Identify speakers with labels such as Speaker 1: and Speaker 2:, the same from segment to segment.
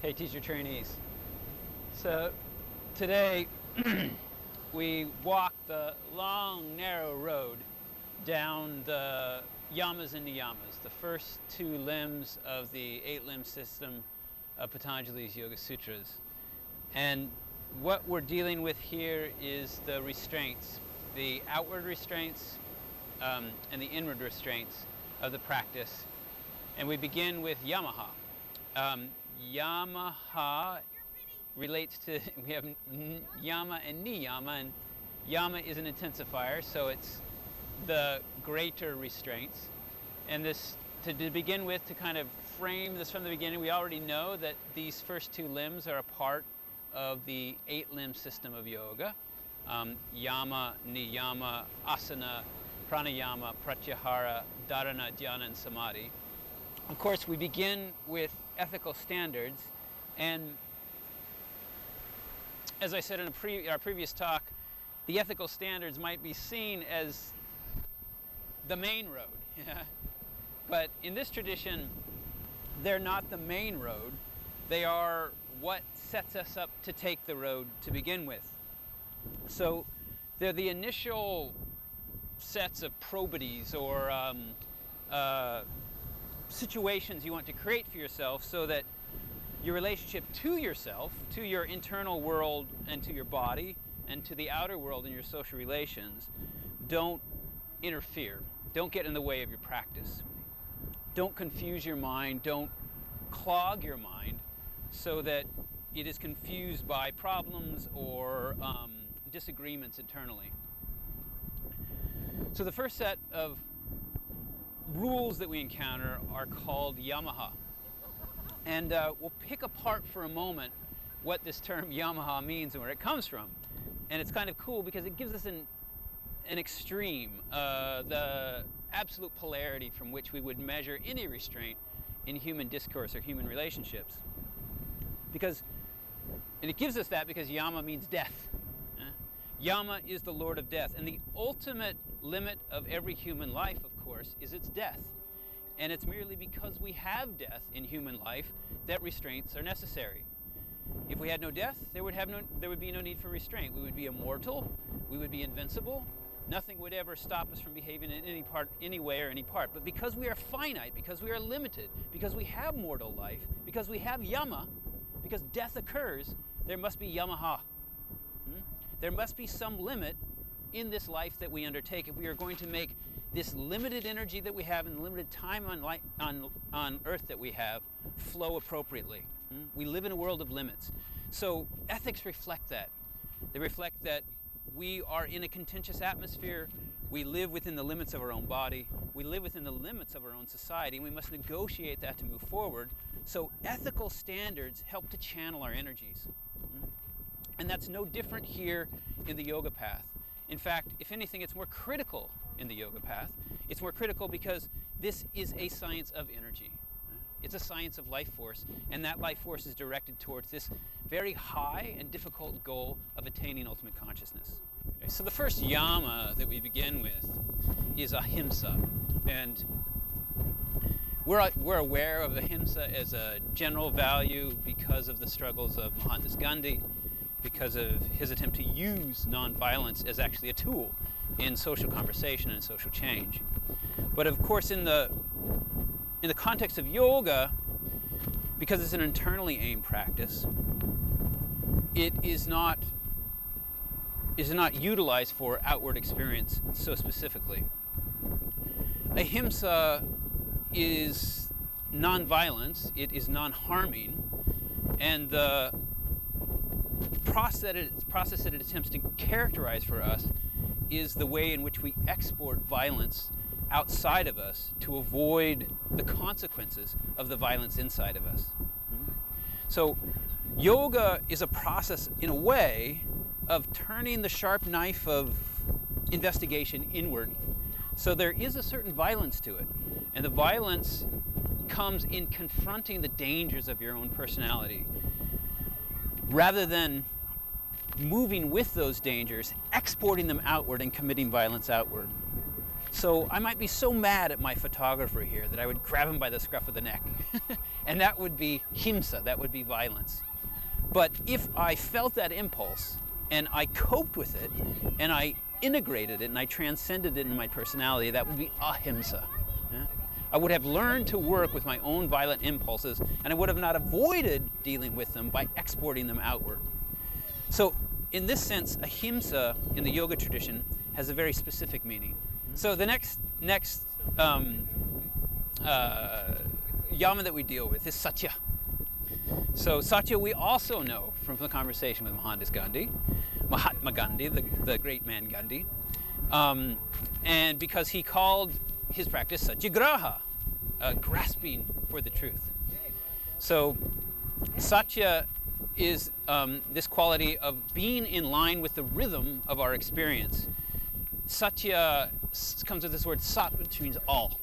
Speaker 1: Hey, teacher trainees. So today we walked the long, narrow road down the Yamas and Niyamas, the first two limbs of the eight-limb system of Patanjali's Yoga Sutras. And what we're dealing with here is the restraints, the outward restraints and the inward restraints of the practice. And we begin with Yamaha. Yamaha relates to, we have Yama and Niyama, and Yama is an intensifier, so it's the greater restraints. And this, to begin with, to kind of frame this from the beginning, we already know that these first two limbs are a part of the eight-limb system of yoga. Yama, Niyama, Asana, Pranayama, Pratyahara, Dharana, Dhyana, and Samadhi. Of course, we begin with ethical standards, and as I said in our previous talk, the ethical standards might be seen as the main road. But in this tradition, they're not the main road. They are what sets us up to take the road to begin with. So they're the initial sets of probities or situations you want to create for yourself so that your relationship to yourself, to your internal world and to your body and to the outer world and your social relations don't interfere, don't get in the way of your practice. Don't confuse your mind, don't clog your mind so that it is confused by problems or disagreements internally. So the first set of rules that we encounter are called Yamaha. And we'll pick apart for a moment what this term Yamaha means and where it comes from. And it's kind of cool because it gives us an extreme, the absolute polarity from which we would measure any restraint in human discourse or human relationships. And it gives us that because Yama means death. Yama is the Lord of death. And the ultimate limit of every human life, of course, is its death. And it's merely because we have death in human life that restraints are necessary. If we had no death, there would be no need for restraint. We would be immortal, we would be invincible, nothing would ever stop us from behaving in any way or any part. But because we are finite, because we are limited, because we have mortal life, because we have Yama, because death occurs, there must be Yamaha. There must be some limit in this life that we undertake if we are going to make this limited energy that we have and limited time on earth that we have flow appropriately. We live in a world of limits. So ethics reflect that. They reflect that we are in a contentious atmosphere. We live within the limits of our own body. We live within the limits of our own society, and we must negotiate that to move forward. So ethical standards help to channel our energies. And that's no different here in the yoga path. In fact, if anything, it's more critical in the yoga path. It's more critical because this is a science of energy. It's a science of life force, and that life force is directed towards this very high and difficult goal of attaining ultimate consciousness. Okay, so the first yama that we begin with is ahimsa. And we're aware of ahimsa as a general value because of the struggles of Mohandas Gandhi, because of his attempt to use nonviolence as actually a tool in social conversation and social change. But of course in the context of yoga, because it's an internally aimed practice, it is not utilized for outward experience so specifically. Ahimsa is nonviolence, it is non-harming, and the process that it attempts to characterize for us is the way in which we export violence outside of us to avoid the consequences of the violence inside of us. So yoga is a process, in a way, of turning the sharp knife of investigation inward. So there is a certain violence to it, and the violence comes in confronting the dangers of your own personality rather than moving with those dangers, exporting them outward and committing violence outward. So I might be so mad at my photographer here that I would grab him by the scruff of the neck. And that would be himsa, that would be violence. But if I felt that impulse and I coped with it and I integrated it and I transcended it in my personality, that would be ahimsa. Yeah? I would have learned to work with my own violent impulses, and I would have not avoided dealing with them by exporting them outward. So in this sense, ahimsa in the yoga tradition has a very specific meaning. So the next yama that we deal with is satya. So satya we also know from the conversation with Mahatma Gandhi, the great man Gandhi, and because he called his practice satyagraha, grasping for the truth. So satya is this quality of being in line with the rhythm of our experience. Satya comes with this word sat, which means all.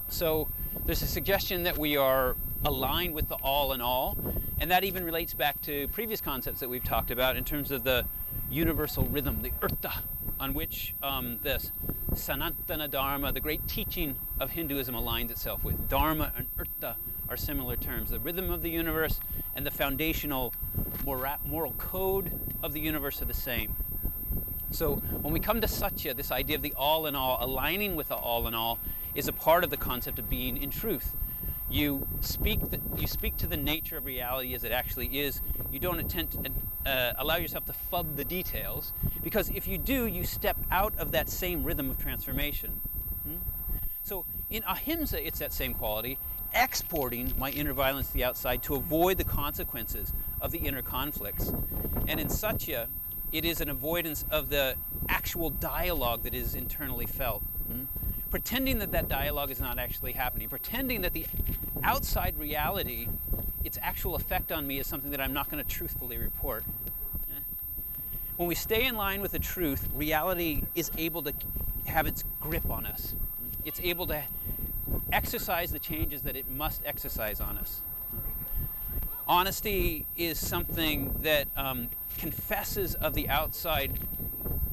Speaker 1: So there's a suggestion that we are aligned with the all in all, and that even relates back to previous concepts that we've talked about in terms of the universal rhythm, the urta, on which this Sanatana Dharma, the great teaching of Hinduism, aligns itself with. Dharma and urta are similar terms. The rhythm of the universe and the foundational moral code of the universe are the same. So when we come to satya, this idea of the all in all, aligning with the all in all, is a part of the concept of being in truth. You speak to the nature of reality as it actually is. You don't attempt to allow yourself to fub the details, because if you do, you step out of that same rhythm of transformation. So in ahimsa, it's that same quality, exporting my inner violence to the outside to avoid the consequences of the inner conflicts. And in satya, it is an avoidance of the actual dialogue that is internally felt. Pretending that that dialogue is not actually happening, pretending that the outside reality, its actual effect on me, is something that I'm not going to truthfully report. When we stay in line with the truth, reality is able to have its grip on us. It's able to exercise the changes that it must exercise on us. Honesty is something that confesses of the outside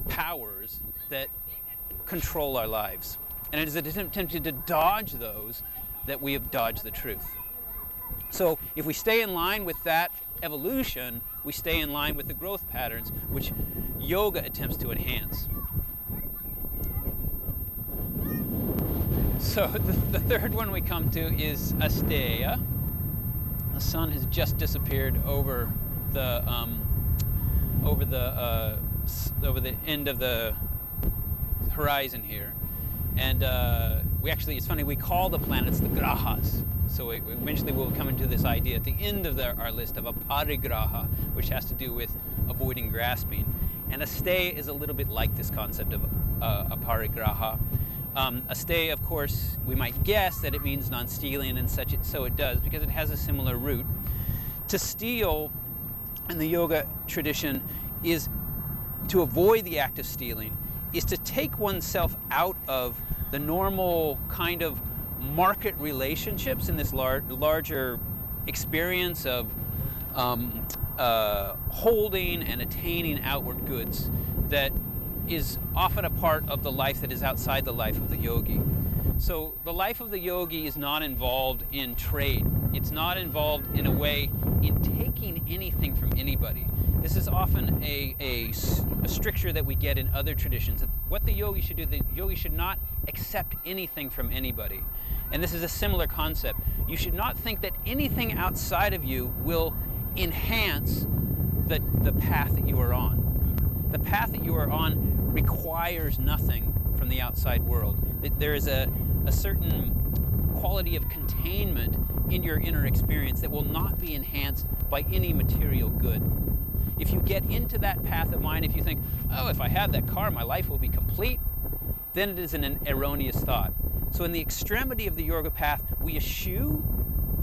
Speaker 1: powers that control our lives. And it is attempted to dodge those that we have dodged the truth. So if we stay in line with that evolution, we stay in line with the growth patterns which yoga attempts to enhance. So the third one we come to is asteya. The sun has just disappeared over the end of the horizon here, and it's funny, we call the planets the grahas. So eventually we'll come into this idea at the end of our list of a parigraha, which has to do with avoiding grasping. And asteya is a little bit like this concept of a parigraha. Asteya, of course, we might guess that it means non-stealing, and so it does, because it has a similar root. To steal in the yoga tradition is to avoid the act of stealing, is to take oneself out of the normal kind of market relationships in this larger experience of holding and attaining outward goods that is often a part of the life that is outside the life of the yogi. So the life of the yogi is not involved in trade. It's not involved in a way in taking anything from anybody. This is often a stricture that we get in other traditions. What the yogi should do, the yogi should not accept anything from anybody. And this is a similar concept. You should not think that anything outside of you will enhance the path that you are on. The path that you are on requires nothing from the outside world. There is a certain quality of containment in your inner experience that will not be enhanced by any material good. If you get into that path of mind, if you think, oh, if I have that car, my life will be complete, then it is an erroneous thought. So in the extremity of the yoga path, we eschew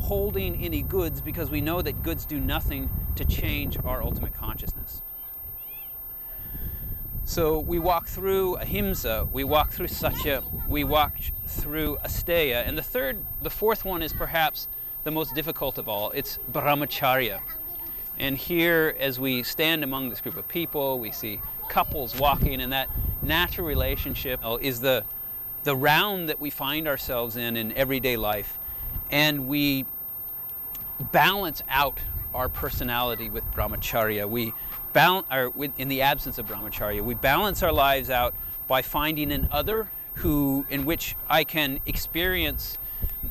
Speaker 1: holding any goods because we know that goods do nothing to change our ultimate consciousness. So we walk through ahimsa, we walk through satya, we walk through asteya, and the fourth one is perhaps the most difficult of all. It's brahmacharya. And here, as we stand among this group of people, we see couples walking, and that natural relationship is the the round that we find ourselves in everyday life, and we balance out our personality with brahmacharya. In the absence of brahmacharya, we balance our lives out by finding an other in which I can experience,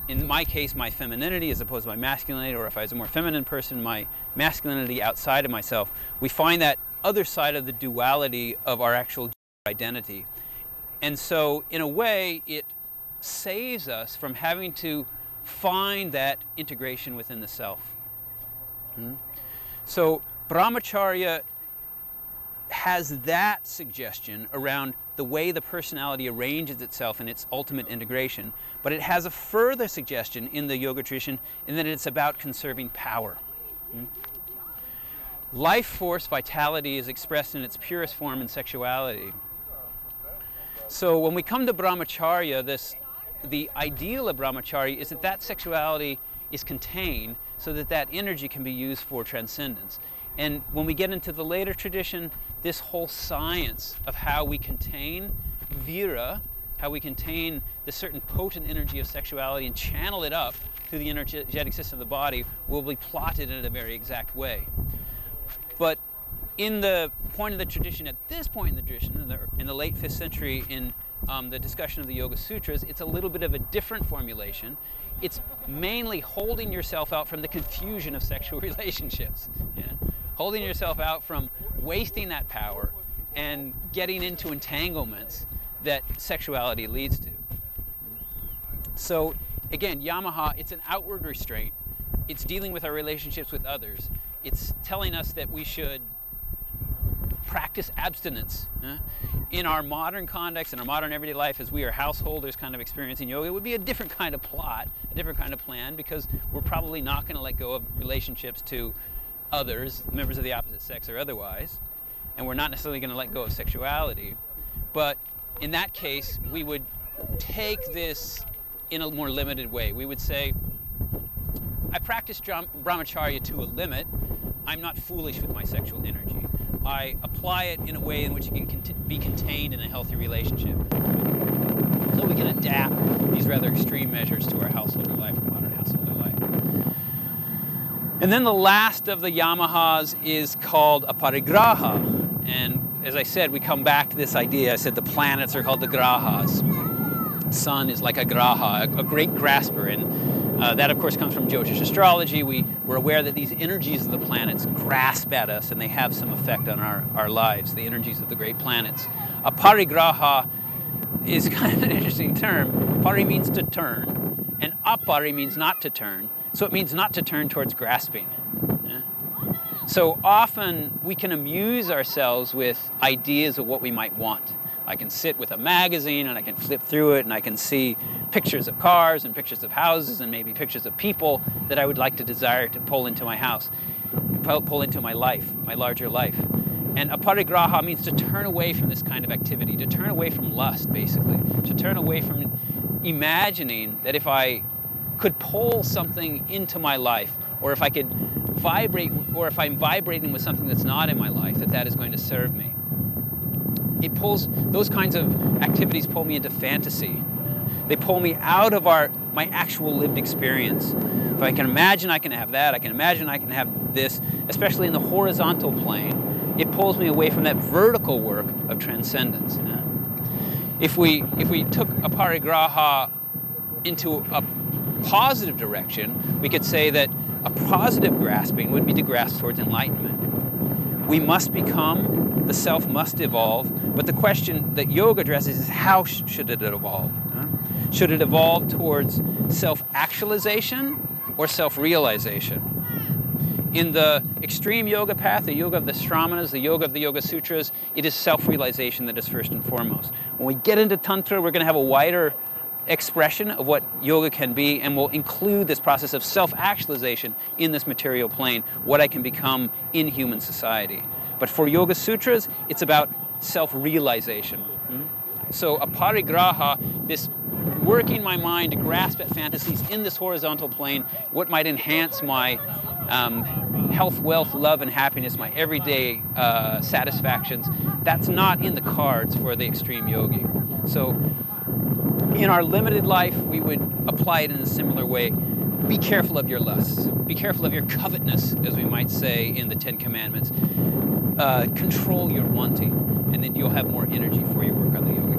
Speaker 1: in my case, my femininity as opposed to my masculinity, or if I was a more feminine person, my masculinity outside of myself. We find that other side of the duality of our actual identity. And so, in a way, it saves us from having to find that integration within the self. So, brahmacharya has that suggestion around the way the personality arranges itself in its ultimate integration, but it has a further suggestion in the yoga tradition in that it's about conserving power. Life force, vitality, is expressed in its purest form in sexuality. So when we come to brahmacharya, the ideal of brahmacharya is that sexuality is contained so that energy can be used for transcendence. And when we get into the later tradition, this whole science of how we contain vira, how we contain the certain potent energy of sexuality and channel it up through the energetic system of the body, will be plotted in a very exact way. But in the point of the tradition, at this point in the tradition, in the late 5th century, in the discussion of the Yoga Sutras, it's a little bit of a different formulation. It's mainly holding yourself out from the confusion of sexual relationships. Yeah? Holding yourself out from wasting that power and getting into entanglements that sexuality leads to. So again, Yamaha, it's an outward restraint. It's dealing with our relationships with others. It's telling us that we should practice abstinence. In our modern context, in our modern everyday life, as we are householders kind of experiencing yoga, it would be a different kind of plot, a different kind of plan, because we're probably not going to let go of relationships to others, members of the opposite sex or otherwise, and we're not necessarily going to let go of sexuality. But in that case, we would take this in a more limited way. We would say, I practice brahmacharya to a limit. I'm not foolish with my sexual energy. I apply it in a way in which it can be contained in a healthy relationship. So we can adapt these rather extreme measures to our householder life, our modern householder life. And then the last of the Yamahas is called a parigraha. And as I said, we come back to this idea. I said the planets are called the grahas. Sun is like a graha, a great grasper. And that, of course, comes from Jyotish astrology. We're aware that these energies of the planets grasp at us and they have some effect on our lives, the energies of the great planets. A parigraha is kind of an interesting term. Pari means to turn, and apari means not to turn. So it means not to turn towards grasping. Yeah? So often we can amuse ourselves with ideas of what we might want. I can sit with a magazine and I can flip through it and I can see pictures of cars and pictures of houses and maybe pictures of people that I would like to desire to pull into my house, pull into my life, my larger life. And aparigraha means to turn away from this kind of activity, to turn away from lust, basically, to turn away from imagining that if I could pull something into my life, or if I could vibrate, or if I'm vibrating with something that's not in my life, that is going to serve me. It pulls, those kinds of activities pull me into fantasy. They pull me out of my actual lived experience. If I can imagine I can have that, I can imagine I can have this, especially in the horizontal plane, it pulls me away from that vertical work of transcendence. Yeah? If we took a parigraha into a positive direction, we could say that a positive grasping would be to grasp towards enlightenment. We must become, the self must evolve, but the question that yoga addresses is how should it evolve? Should it evolve towards self-actualization or self-realization? In the extreme yoga path, the yoga of the Sramanas, the yoga of the Yoga Sutras, it is self-realization that is first and foremost. When we get into Tantra, we're going to have a wider expression of what yoga can be, and we'll include this process of self-actualization in this material plane, what I can become in human society. But for Yoga Sutras, it's about self-realization. So a parigraha, this working my mind to grasp at fantasies in this horizontal plane, what might enhance my health, wealth, love, and happiness, my everyday satisfactions, that's not in the cards for the extreme yogi. So in our limited life, we would apply it in a similar way. Be careful of your lusts. Be careful of your covetousness, as we might say in the Ten Commandments. Control your wanting, and then you'll have more energy for your work on the yoga.